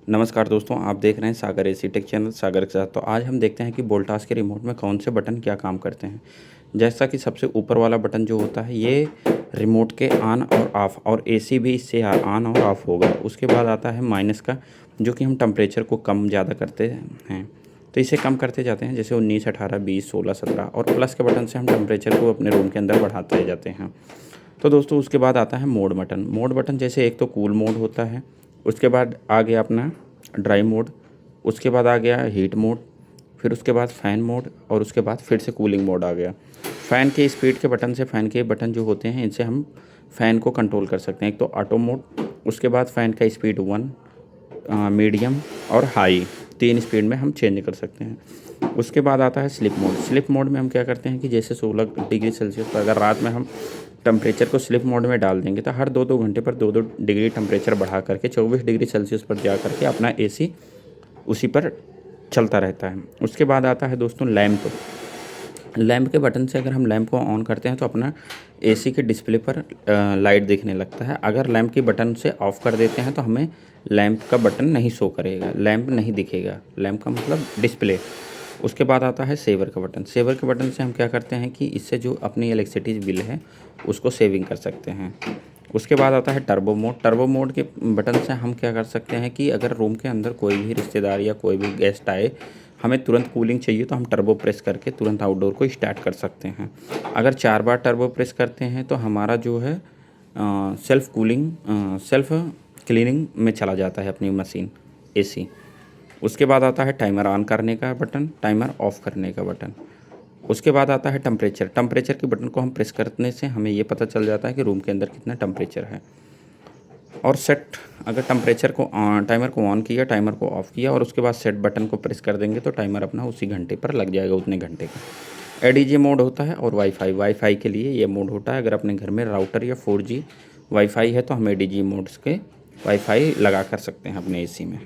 नमस्कार दोस्तों, आप देख रहे हैं सागर एसी टेक चैनल सागर के साथ। तो आज हम देखते हैं कि वोल्टास के रिमोट में कौन से बटन क्या काम करते हैं। जैसा कि सबसे ऊपर वाला बटन जो होता है ये रिमोट के ऑन और ऑफ़, और एसी भी इससे ऑन और ऑफ़ होगा। उसके बाद आता है माइनस का, जो कि हम टेम्परेचर को कम ज़्यादा करते हैं, तो इसे कम करते जाते हैं, जैसे 19, 18, 20, 16, 17। और प्लस के बटन से हम टेम्परेचर को अपने रूम के अंदर बढ़ाते जाते हैं। तो दोस्तों उसके बाद आता है मोड बटन। मोड बटन जैसे एक तो कूल मोड होता है, उसके बाद आ गया अपना ड्राई मोड, उसके बाद आ गया हीट मोड, फिर उसके बाद फ़ैन मोड, और उसके बाद फिर से कूलिंग मोड आ गया। फ़ैन के स्पीड के बटन से, फ़ैन के बटन जो होते हैं इनसे हम फ़ैन को कंट्रोल कर सकते हैं। एक तो ऑटो मोड, उसके बाद फ़ैन का स्पीड 1, मीडियम और हाई, 3 स्पीड में हम चेंज कर सकते हैं। उसके बाद आता है स्लिप मोड। स्लिप मोड में हम क्या करते हैं कि जैसे 16 डिग्री सेल्सियस पर अगर रात में हम टेम्परेचर को स्लिप मोड में डाल देंगे तो हर 2-2 घंटे पर 2-2 डिग्री टेम्परेचर बढ़ा करके 24 डिग्री सेल्सियस पर जा करके अपना एसी उसी पर चलता रहता है। उसके बाद आता है दोस्तों लैंप। लैंप के बटन से अगर हम लैंप को ऑन करते हैं तो अपना एसी के डिस्प्ले पर लाइट दिखने लगता है। अगर लैंप के बटन से ऑफ़ कर देते हैं तो हमें लैंप का बटन नहीं शो करेगा, लैंप नहीं दिखेगा। लैंप का मतलब डिस्प्ले। उसके बाद आता है सेवर का बटन। सेवर के बटन से हम क्या करते हैं कि इससे जो अपनी इलेक्ट्रिसिटी बिल है उसको सेविंग कर सकते हैं। उसके बाद आता है टर्बो मोड। टर्बो मोड के बटन से हम क्या कर सकते हैं कि अगर रूम के अंदर कोई भी रिश्तेदार या कोई भी गेस्ट आए, हमें तुरंत कूलिंग चाहिए तो हम टर्बो प्रेस करके तुरंत आउटडोर को स्टार्ट कर सकते हैं। अगर 4 बार टर्बो प्रेस करते हैं तो हमारा जो है सेल्फ क्लीनिंग में चला जाता है अपनी मशीन एसी। उसके बाद आता है टाइमर ऑन करने का बटन, टाइमर ऑफ़ करने का बटन। उसके बाद आता है टेम्परेचर। टेम्परेचर के बटन को हम प्रेस करने से हमें ये पता चल जाता है कि रूम के अंदर कितना टेम्परेचर है। और सेट, अगर टेम्परेचर को टाइमर को ऑन किया, टाइमर को ऑफ़ किया और उसके बाद सेट बटन को प्रेस कर देंगे तो टाइमर अपना उसी घंटे पर लग जाएगा, उतने घंटे का। एडीजे मोड होता है और वाईफाई के लिए ये मोड होता है। अगर अपने घर में राउटर या 4G वाईफाई है तो हम एडीजे मोड्स के वाईफाई लगा कर सकते हैं अपने एसी में।